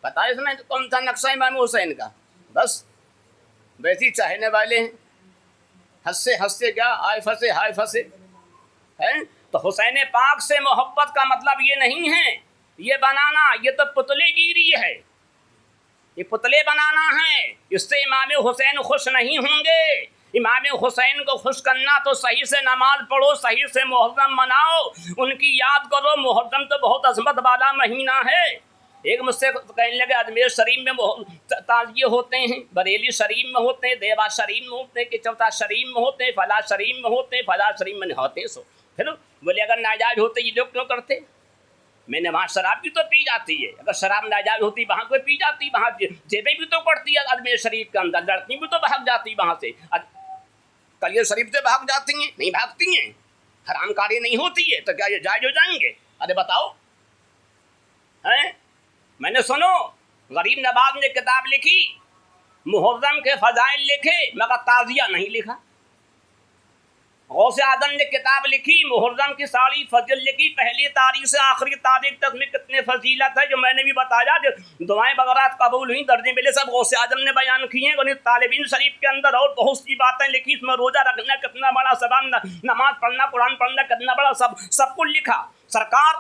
پتا ہے اس میں کون سا نقشہ امام حسین کا؟ بس ویسی چاہنے والے ہیں. ہنسے کیا آئے پھنسے ہیں. تو حسین پاک سے محبت کا مطلب یہ نہیں ہے یہ بنانا، یہ تو پتلے گیری ہے، یہ پتلے بنانا ہے. اس سے امام حسین خوش نہیں ہوں گے. امام حسین کو خوش کرنا تو صحیح سے نماز پڑھو، صحیح سے محرم مناؤ، ان کی یاد کرو. محرم تو بہت عظمت والا مہینہ ہے. ایک مجھ سے کہنے لگے اجمیر شریف میں تعزیے ہوتے ہیں، بریلی شریف میں ہوتے ہیں، دیوا شریف میں ہوتے ہیں، چوتھا شریف میں ہوتے ہیں، فلاں شریف میں ہوتے ہیں، فلاں شریف میں نہیں ہوتے. سو پھر بولے اگر ناجائز ہوتے یہ لوگ کیوں کرتے؟ میں نے وہاں شراب بھی تو پی جاتی ہے، اگر شراب ناجائز ہوتی وہاں کوئی پی جاتی، وہاں جیبیں بھی تو پڑتی ہے. اجمیر شریف کے اندر لڑکی بھی تو بھاگ جاتی وہاں سے، کلیہ شریف سے بھاگ جاتی ہیں؟ نہیں بھاگتی ہیں. حرام کاری نہیں ہوتی ہے تو کیا یہ جائز ہو جائیں گے؟ ارے بتاؤ. میں نے سنو غریب نواز نے کتاب لکھی، محرم کے فضائل لکھے مگر تعزیہ نہیں لکھا. غوث اعظم نے کتاب لکھی، محرم کی ساڑی فضل لکھی، پہلی تاریخ سے آخری تاریخ تک میں کتنے فضیلت ہے جو میں نے بھی بتایا، جو دعائیں وغیرہ قبول ہوئیں، درجے ملے، سب غوث اعظم نے بیان کیے ہیں۔ طالبین شریف کے اندر اور بہت سی باتیں لکھی، اس میں روزہ رکھنا کتنا بڑا ثواب، نماز پڑھنا، قرآن پڑھنا کتنا بڑا سب کچھ لکھا۔ سرکار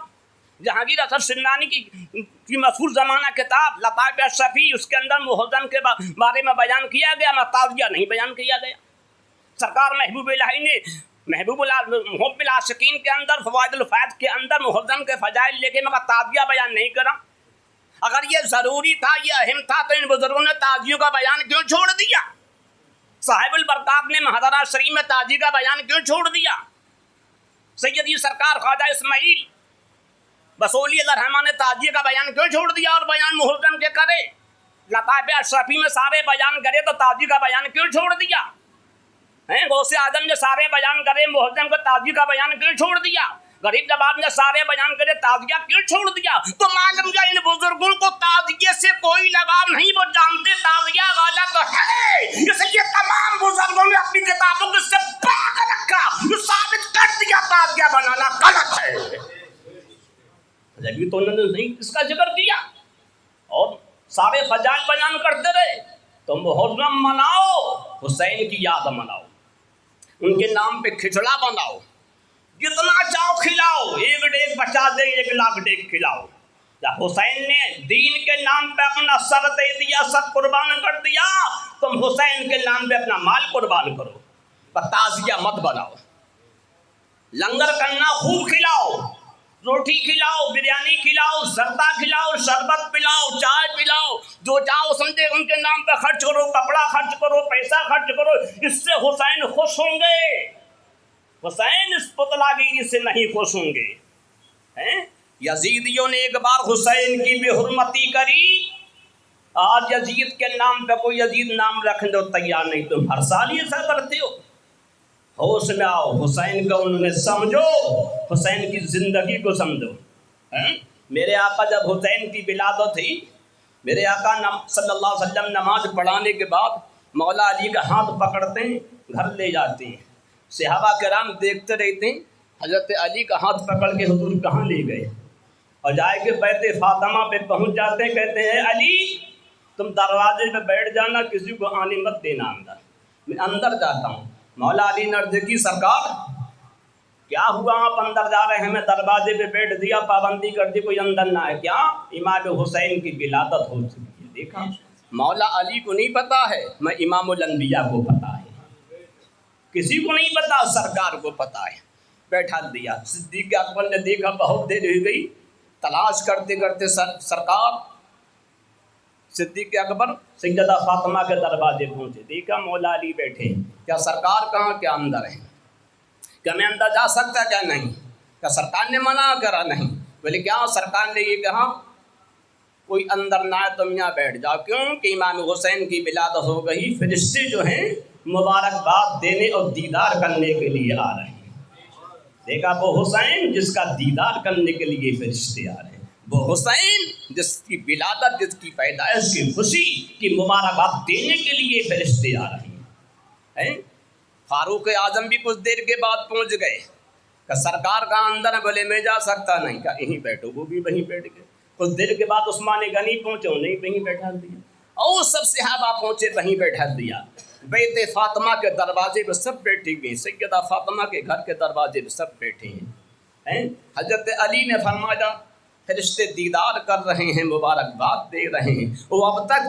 جہانگیر اسد سمنانی کی مشہور زمانہ کتاب لطائف اشرفی، اس کے اندر محرم کے بارے میں بیان کیا گیا، میں تعزیہ نہیں بیان کیا گیا۔ سرکار محبوب الہی نے محب العاشقین کے اندر فوائد الفائد کے اندر محرم کے فضائل لے کے مگر تعزیہ بیان نہیں کرا۔ اگر یہ ضروری تھا، یہ اہم تھا، تو ان بزرگوں نے تعزیوں کا بیان کیوں چھوڑ دیا؟ صاحب البرکات نے محاضرہ شریف میں تعزیہ کا بیان کیوں چھوڑ دیا؟ سیدی سرکار خواجہ اسماعیل بسولی اللہ رحمٰن نے تعزیہ کا بیان کیوں چھوڑ دیا اور بیان محرم کے کرے؟ لطائف اشرفی میں سارے بیان کرے تو تعزیہ کا بیان کیوں چھوڑ دیا؟ غوث اعظم نے سارے بیان کرے، محرم کو تعزیہ کا بیان کیوں چھوڑ دیا؟ غریب نواز نے سارے بیان کرے، تعزیہ کیوں چھوڑ دیا؟ تو معلوم ہے ان بزرگوں کو تعزیہ سے کوئی لگاؤ نہیں، وہ جانتے تعزیہ غلط ہے، اس لیے تمام بزرگوں نے اپنی کتابوں کو اس سے پاک رکھا، جو ثابت کر دیا تعزیہ بنانا غلط ہے۔ ابھی تو انہوں نے نہیں اس کا ذکر کیا اور سارے فضائل بیان کرتے رہے۔ تو محرم مناؤ، حسین کی یاد مناؤ، ان کے نام پہ کھچڑا بناؤ، جتنا چاہو کھلاؤ، 1 ڈیگ بچا دے، 1 لاکھ ڈیگ کھلاؤ۔ جب حسین نے دین کے نام پہ اپنا سر دے دیا، سب قربان کر دیا، تم حسین کے نام پہ اپنا مال قربان کرو، پر تعزیہ مت بناؤ۔ لنگر کرنا، خوب کھلاؤ، روٹی کھلاؤ، بریانی کھلاؤ، زردہ کھلاؤ، شربت پلاؤ، چائے پلاؤ، جو چاہو سمجھے ان کے نام پہ خرچ کرو، کپڑا خرچ کرو، پیسہ خرچ کرو، اس سے حسین خوش ہوں گے۔ حسین اس پتلا گیری سے نہیں خوش ہوں گے۔ یزیدیوں نے ایک بار حسین کی بے حرمتی کری، آج یزید کے نام پہ کوئی یزید نام رکھنے کو تیار نہیں، تم ہر سال یہ ایسا کرتے ہو۔ ہوش میں آؤ، حسین کو انہوں نے سمجھو، حسین کی زندگی کو سمجھو۔ میرے آقا جب حسین کی ولادت تھی، میرے آقا صلی اللہ علیہ وسلم نماز پڑھانے کے بعد مولا علی کا ہاتھ پکڑتے ہیں، گھر لے جاتے ہیں۔ صحابہ کرام دیکھتے رہتے ہیں، حضرت علی کا ہاتھ پکڑ کے حضور کہاں لے گئے، اور جائے کے بیت فاطمہ پہ پہنچ جاتے ہیں، کہتے ہیں علی تم دروازے پہ بیٹھ جانا، کسی کو آنے مت دینا اندر، میں اندر جاتا ہوں۔ مولا علی نے عرض کی سرکار کیا ہوا، آپ اندر جا رہے ہیں، میں دروازے پہ بیٹھ دیا، پابندی کر دی کوئی اندر نہ آئے، کیا امام حسین کی ولادت ہو چکی ہے۔ دیکھا مولا علی کو نہیں پتا ہے، میں امام الانبیاء کو پتا ہے، کسی کو نہیں پتا، سرکار کو پتا ہے، بیٹھا دیا۔ صدیق اکبر نے دیکھا بہت دیر ہو گئی، تلاش کرتے کرتے سرکار صدیق اکبر سیدہ فاطمہ کے دروازے پہنچے، دیکھا مولا علی بیٹھے، کیا سرکار کہاں، کیا اندر ہیں، کیا میں اندر جا سکتا کیا نہیں، کیا سرکار نے منع کرا نہیں، بولے کیا سرکار نے یہ کہا کوئی اندر نہ آئے تم یہاں بیٹھ جاؤ، کیوں کہ امام حسین کی ولادت ہو گئی، فرشتے جو ہیں مبارکباد دینے اور دیدار کرنے کے لیے آ رہے ہیں۔ دیکھا وہ حسین جس کا دیدار کرنے کے لیے فرشتے آ رہے ہیں، وہ حسین جس کی ولادت، جس کی پیدائش کی خوشی کی مبارکباد دینے کے لیے فرشتے آ رہے ہیں۔ فاروق اعظم بھی کچھ دیر کے بعد پہنچ گئے، کہ سرکار کا اندر ہے، بولے میں جا سکتا نہیں، کہ یہیں بیٹھو، وہ بھی وہیں بیٹھ گئے۔ کچھ دیر کے بعد عثمان غنی پہنچے، انہیں وہیں بیٹھا دیا، اور سب صحابہ پہنچے، وہیں بیٹھا دیا۔ بیت فاطمہ کے دروازے پہ سب بیٹھے گئے، سیدہ فاطمہ کے گھر کے دروازے پہ سب بیٹھے ہیں۔ حضرت علی نے فرمایا فرشتے دیدار کر رہے ہیں، مبارکباد دے رہے ہیں، وہ اب تک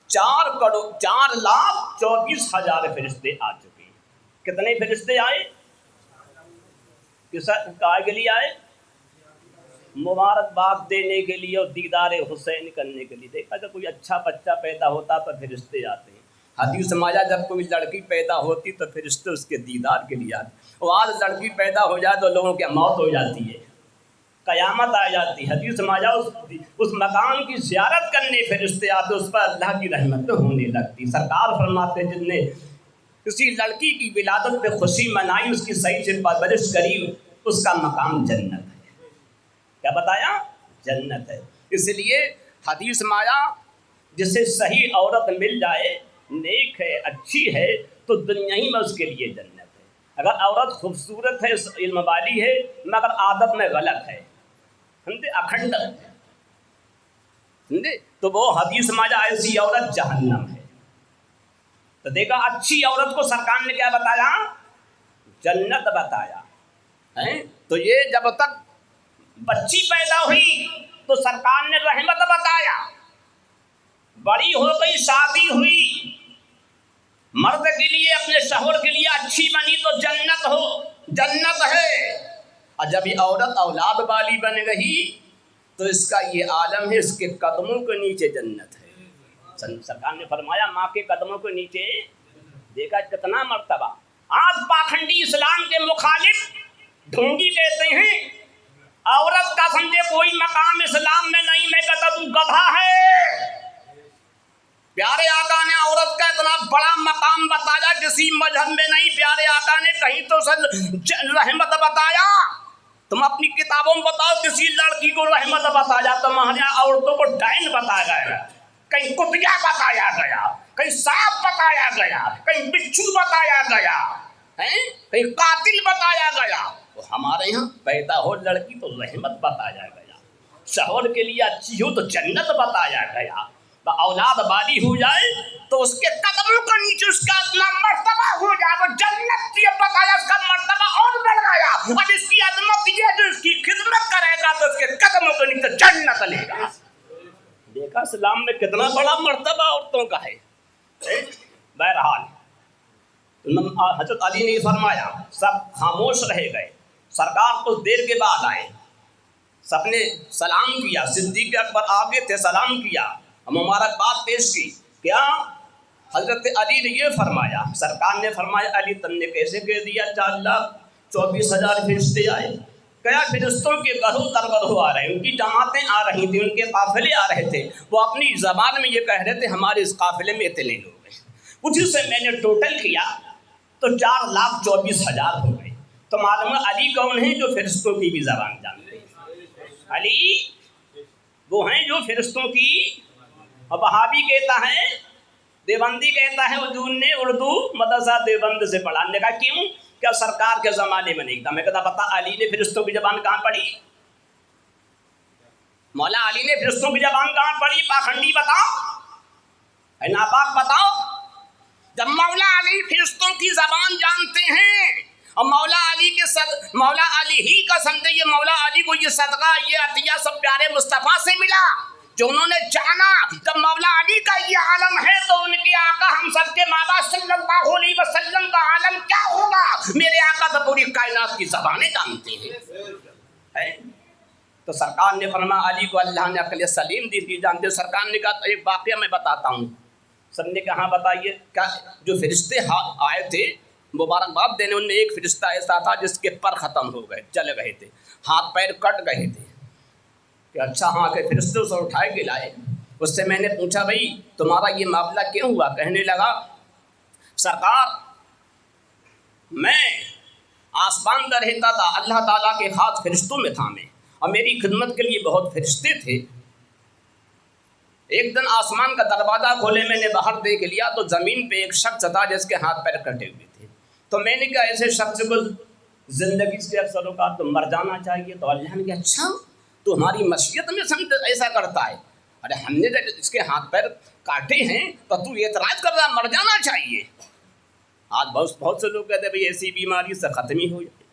4,24,000 فرشتے آ چکے ہیں۔ کتنے فرشتے آئے، کس کائے کے لیے آئے، مبارکباد دینے کے لیے اور دیدار حسین کرنے کے لیے۔ دیکھا جب کوئی اچھا بچہ پیدا ہوتا تو فرشتے آتے ہیں، حدیث میں آیا جب کوئی لڑکی پیدا ہوتی تو فرشتے اس کے دیدار کے لیے آتے، اور آج لڑکی پیدا ہو جائے تو لوگوں کی موت ہو جاتی ہے، قیامت آ جاتی ہے، حدیث میں آیا اس مقام کی زیارت کرنے فرشتے آتے، اس پر اللہ کی رحمت ہونے لگتی۔ سرکار فرماتے جس نے کسی لڑکی کی ولادت پہ خوشی منائی، اس کی صحیح سے پرورش کری، اس کا مقام جنت ہے۔ کیا بتایا، جنت ہے۔ اس لیے حدیث میں آیا جسے صحیح عورت مل جائے، نیک ہے، اچھی ہے، تو دنیا ہی میں اس کے لیے جنت ہے۔ اگر عورت خوبصورت ہے، علم والی ہے، مگر عادت میں غلط ہے، سمجھے، اکھنڈ ہے، سمجھے، تو وہ حدیث میں آیا ایسی عورت جہنم ہے۔ تو دیکھا اچھی عورت کو سرکار نے کیا بتایا؟ جنت بتایا ہے۔ تو یہ جب تک بچی پیدا ہوئی تو سرکار نے رحمت بتایا، بڑی ہو گئی، شادی ہوئی، مرد کے لیے، اپنے شوہر کے لیے اچھی بنی تو جنت ہو، جنت ہے۔ اور جب یہ عورت اولاد والی بن گئی تو اس کا یہ عالم ہے، اس کے قدموں کے نیچے جنت ہے۔ سرکار نے فرمایا ماں کے قدموں کے نیچے، دیکھا کتنا مرتبہ۔ آج پاکھنڈی اسلام کے مخالف ڈھونگی کہتے ہیں عورت کا سمجھے کوئی مقام اسلام میں نہیں، میں کہتا تو گدھا ہے۔ پیارے آقا نے عورت کا اتنا بڑا مقام بتایا، کسی مذہب میں نہیں، پیارے آقا نے کہیں تو رحمت بتایا۔ تم اپنی کتابوں میں بتاؤ کسی لڑکی کو رحمت بتایا، تمہارے عورتوں کو ڈائن بتایا گیا، کہیں کتیا بتایا گیا، کہیں سانپ بتایا گیا، کہیں بچھو بتایا گیا، کہیں قاتل بتایا گیا۔ تو ہمارے یہاں پیدا ہو لڑکی تو رحمت بتایا گیا، شوہر کے لیے اچھی ہو تو جنت بتایا گیا، تو اولاد والی ہو جائے تو اس کے قدموں کے نیچے اس کا اتنا مرتبہ ہو جائے، وہ جنت یہ بتایا، اس کا مرتبہ اور بڑھ گیا۔ اب اس کی عظمت یہ جو اس کی خدمت کرے گا تو اس کے قدموں کے نیچے جنت لے گا۔ دیکھا اسلام میں کتنا بڑا مرتبہ عورتوں کا ہے۔ بہرحال حضرت علی نے فرمایا، سب خاموش رہ گئے، سرکار کچھ دیر کے بعد آئے، سب نے سلام کیا، صدیق اکبر آگے تھے، سلام کیا، مبارکباد پیش کی۔ کیا حضرت علی نے یہ فرمایا، سرکار نے فرمایا علی تم نے کیسے کہہ دیا 4,24,000 فرشتے آئے؟ کیا فرشتوں کے گروہ در گروہ آ رہے ہیں، ان کی جماعتیں آ رہی تھیں، ان کے قافلے آ رہے تھے، وہ اپنی زبان میں یہ کہہ رہے تھے ہمارے اس قافلے میں اتنے لوگ ہیں۔ اسی سے میں نے ٹوٹل کیا تو 4,24,000 ہو گئے۔ تو معلوم علی کون ہیں؟ جو فرشتوں کی بھی زبان جانتے ہیں۔ علی وہ ہیں جو فرشتوں کی، اور وہابی کہتا ہے، دیوبندی کہتا ہے حضور نے اردو مدرسہ دیوبند سے پڑھا۔ نے کہا کیوں؟ کیا سرکار کے زمانے میں نہیں تھا؟ میں کہتا بتا علی نے فرشتوں کی زبان کہاں پڑھی؟ مولا علی نے فرشتوں کی زبان کہاں پڑھی؟ پاکھنڈی بتاؤ، اے ناپاک بتاؤ۔ جب مولا علی فرشتوں کی زبان جانتے ہیں اور مولا علی ہی کا سمجھے، یہ مولا علی کو یہ صدقہ، یہ عطیہ سب پیارے مصطفیٰ سے ملا، جو انہوں نے جانا جب مولا علی کا یہ عالم ہے تو ان کے آقا ہم سب کے مابا صلی اللہ علیہ وسلم کا عالم کیا ہوگا؟ میرے آقا تو پوری کائنات کی زبانیں جانتے ہیں۔ تو سرکار نے فرمایا علی کو اللہ نے عقل سلیم دی تھی، جانتے ہو۔ سرکار نے کہا ایک واقعہ میں بتاتا ہوں۔ سب نے کہا بتائیے۔ کیا جو فرشتے آئے تھے مبارکباد دینے، ان میں ایک فرشتہ ایسا تھا جس کے پر ختم ہو گئے، چل گئے تھے، ہاتھ پیر کٹ گئے تھے، کہ اچھا ہاں کہ فرشتے اسے اٹھائے کے لائے۔ اس سے میں نے پوچھا بھائی تمہارا یہ معاملہ کیوں ہوا؟ کہنے لگا سرکار میں آسمان میں رہتا تھا، اللہ تعالیٰ کے ہاتھ فرشتوں میں تھا میں، اور میری خدمت کے لیے بہت فرشتے تھے۔ ایک دن آسمان کا دروازہ کھولے، میں نے باہر دیکھ لیا تو زمین پہ ایک شخص تھا جس کے ہاتھ پیر کٹے ہوئے تھے۔ تو میں نے کہا ایسے شخص کو زندگی سے اکثر اوقات تو مر جانا چاہیے۔ تو اللہ نے کہا اچھا تو ہماری مشیت میں سمجھ ایسا کرتا ہے؟ ارے ہم نے اس کے ہاتھ پیر کاٹے ہیں تو تو اعتراض کر رہا مر جانا چاہیے۔ آج بہت سے لوگ کہتے ہیں بھائی ایسی بیماری سے ختم ہی ہو جائے۔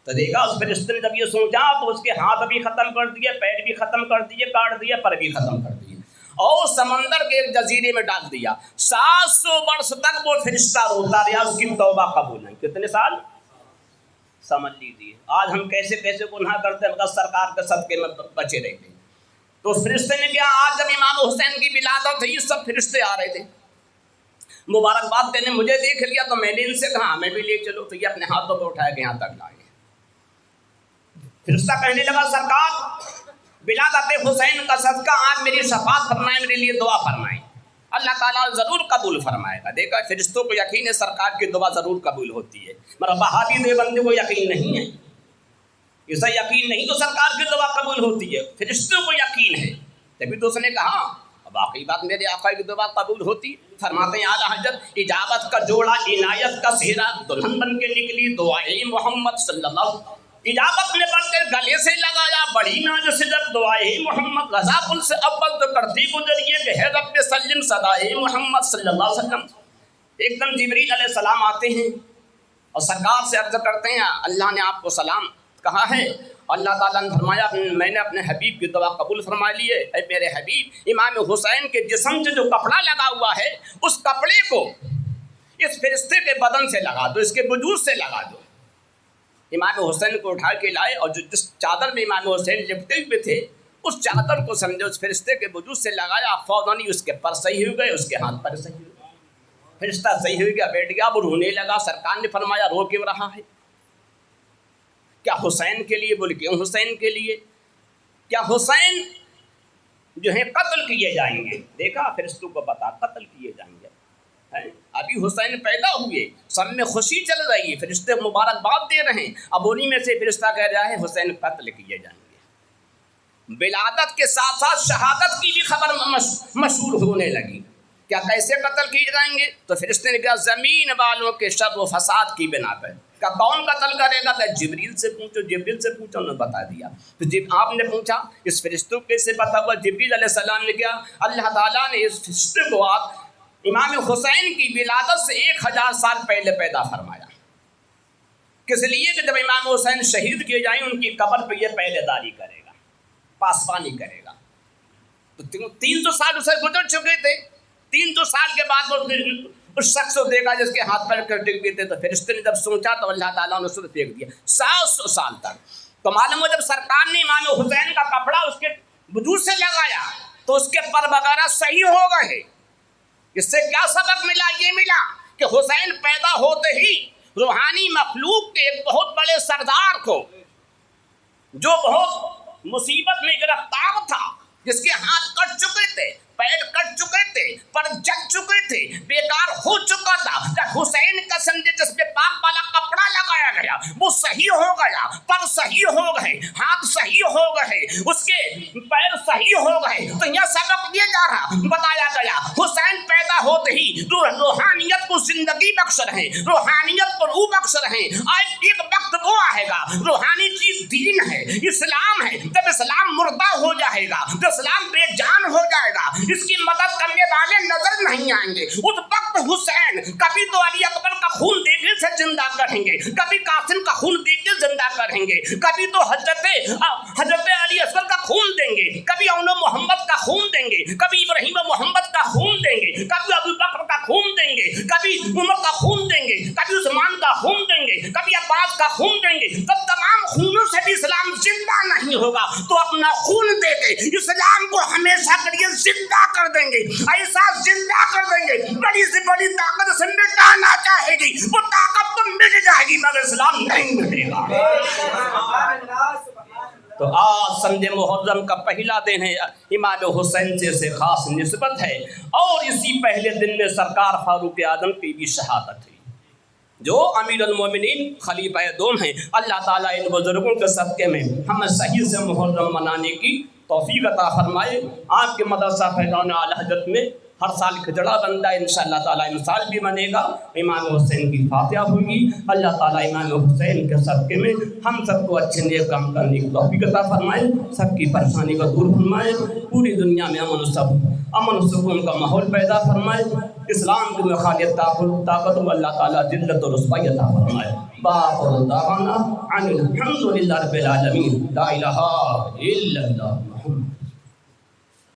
تو دیکھا اس فرشتے نے جب یہ سوچا تو اس کے ہاتھ بھی ختم کر دیے، پیر بھی ختم کر دیے، کاٹ دیے، پر بھی ختم کر دیے، اور سمندر کے ایک جزیرے میں ڈال دیا۔ 700 برس تک وہ فرشتہ روتا رہا، اس کی توبہ قبول نہیں۔ کتنے سال؟ سمجھ لیجیے آج ہم کیسے کیسے گناہ کرتے ہیں، مگر سرکار کے صدقے میں بچے رہتے ہیں۔ تو فرشتے نے کیا، آج جب امام حسین کی ولادت تھی سب فرشتے آ رہے تھے مبارکباد دینے، مجھے دیکھ لیا تو میں نے ان سے کہا ہمیں بھی لے چلو، تو یہ اپنے ہاتھوں پہ اٹھایا کہ یہاں تک لائے۔ فرشتہ کہنے لگا سرکار ولادت حسین کا صدقہ آج میری شفاعت فرمائے، میرے لیے دعا فرمائے، اللہ تعالیٰ ضرور قبول فرمائے گا۔ دیکھا فرشتوں کو یقین ہے سرکار کی دعا ضرور قبول ہوتی ہے، مگر وہابی دیوبندی کو یقین نہیں ہے، اسے یقین نہیں تو سرکار کی دعا قبول ہوتی ہے، فرشتوں کو یقین ہے۔ تبھی تو اس نے کہا واقعی بات میرے آقا کی دعا قبول ہوتی. فرماتے ہیں اعلیٰ حضرت اجابت کا جوڑا عنایت کا سہرا دلہن بن کے نکلی دعائے محمد صلی اللہ علیہ وسلم. اجابت نے بڑھ کر گلے سے لگایا بڑی ناز سے جب دعائے محمد رضا کل سے اول تو کرتی گزریے کہ ہے رب سلم صدائے محمد صلی اللہ علیہ وسلم. ایک دم جبریل علیہ السلام آتے ہیں اور سرکار سے عرض کرتے ہیں اللہ نے آپ کو سلام کہا ہے. اللہ تعالیٰ نے فرمایا میں نے اپنے حبیب کی دعا قبول فرما لی ہے. اے میرے حبیب امام حسین کے جسم سے جو کپڑا لگا ہوا ہے اس کپڑے کو اس فرشتے کے بدن سے لگا دو, اس کے وجود سے لگا دو. امام حسین کو اٹھا کے لائے اور جس چادر میں امام حسین لپٹے ہوئے تھے اس چادر کو سمجھے اس فرشتے کے وجود سے لگایا. فوراً اس کے پر صحیح ہو گئے, اس کے ہاتھ پر صحیح ہو گئے, فرشتہ صحیح ہو گیا, بیٹھ گیا. وہ رونے لگا. سرکار نے فرمایا رو کیوں رہا ہے؟ کیا حسین کے لیے؟ بول کیوں حسین کے لیے؟ کیا حسین جو ہیں قتل کیے جائیں گے؟ دیکھا فرشتوں کو پتا قتل کیے جائیں گے. ابھی حسین پیدا ہوئے, سب میں خوشی چل رہی ہے, فرشتے مبارکباد دے رہے ہیں. اب انہی میں سے فرشتہ کہہ رہا ہے حسین قتل کیے جائیں گے. ولادت کے ساتھ ساتھ شہادت کی بھی خبر مشہور ہونے لگی. کیا کیسے قتل کیے جائیں گے؟ تو فرشتے نے کہا زمین والوں کے شر و فساد کی بنا پر. کیا کون قتل کرے گا؟ کہ جبریل سے پوچھو. جبریل سے پوچھو, انہوں نے بتا دیا. تو جب آپ نے پوچھا اس فرشتوں کیسے پتا ہوا؟ جبریل علیہ السلام نے کیا اللہ تعالیٰ نے اس فرشتے کو آپ امام حسین کی ولادت سے 1000 سال پہلے پیدا فرمایا. کس لیے؟ کہ جب امام حسین شہید کیے جائیں ان کی قبر پہ یہ پہلے داری کرے گا, پاسبانی کرے گا. تو 300 سال اسے گزر چکے تھے. 300 سال کے بعد وہ اس شخص کو دیکھا جس کے ہاتھ پر کٹے ہوئے تھے. تو فرشتے نے جب سوچا تو اللہ تعالیٰ نے اسے پھینک دیا 700 سال تک. تو معلوم ہو جب سرکار نے امام حسین کا کپڑا اس کے وجود سے لگایا تو اس کے پر وغیرہ صحیح ہو گئے. اس سے کیا سبق ملا؟ یہ ملا کہ حسین پیدا ہوتے ہی روحانی مخلوق کے ایک بہت بڑے سردار کو جو بہت مصیبت میں گرفتار تھا, جس کے ہاتھ کٹ چکے تھے, پیر کٹ چکے تھے, پر جل چکے تھے, بیکار ہو چکا تھا, جب حسین کا سمجھے جس پہ پاک والا کپڑا لگایا گیا وہ صحیح ہو گیا, پر صحیح ہو گئے, ہاتھ صحیح ہو گئے, اس کے پیر صحیح ہو گئے. تو یہ سبق دیا جا رہا, بتایا گیا حسین پیدا ہوتے ہی روحانیت کو زندگی بخش رہے, روحانیت کو روح بخش رہے. آج ایک وقت وہ آئے گا روحانی چیز دین ہے, اسلام ہے. جب اسلام مردہ ہو جائے گا, جب اسلام بے جان ہو جائے گا, اس کی مدد کرنے والے نظر نہیں آئیں گے. اس وقت حسین کبھی تو علی اکبر کا خون دینے سے زندہ کریں گے, کبھی قاسم کا خون دے کے زندہ کریں گے, کبھی تو حضرت علی اصغر کا خون دیں گے, کبھی اون محمد کا خون دیں گے, کبھی ابراہیم محمد کا خون دیں گے, کبھی ابو بکر کا خون دیں گے, کبھی عمر کا خون دیں گے, کبھی عثمان کا خون دیں گے, کبھی عباس کا خون دیں گے. تب تمام خونوں سے بھی اسلام زندہ نہیں ہوگا تو اپنا خون دے کے اسلام کو ہمیشہ کے لیے زندہ کر دیں گے. ایسا زندہ کر دیں گے, بڑی سے بڑی طاقت سے مٹانا چاہے گی وہ طاقت تو مٹ جائے گی مگر اسلام نہیں مٹے گا. تو آج سمجھے محرم کا پہلا دن ہے, امام حسین سے خاص نسبت ہے. اور اسی پہلے دن میں سرکار فاروق اعظم کی بھی شہادت ہے جو امیر المومنین خلیفہ دوم ہیں. اللہ تعالیٰ ان بزرگوں کے صدقے میں ہمیں صحیح سے محرم منانے کی توفیق عطا فرمائے. آپ کے مدرسہ فیضان اعلیٰ حضرت میں ہر سال کھجڑا بنتا ہے, انشاءاللہ تعالیٰ امسال بھی بنے گا. امام حسین کی فاتحہ ہوگی. اللہ تعالیٰ امام حسین کے صدقے میں ہم سب کو اچھے نیک کام کرنے کی توفیق عطا فرمائے, سب کی پریشانی کو دور فرمائے, پوری دنیا میں امن و سکون کا ماحول پیدا فرمائے. اسلام کی مخالف طاقت کو اللہ تعالیٰ ذلت و رسوائی عطا فرمائے. باخر دعوانا ان الحمد للہ رب العالمین. لا الہ الا اللہ.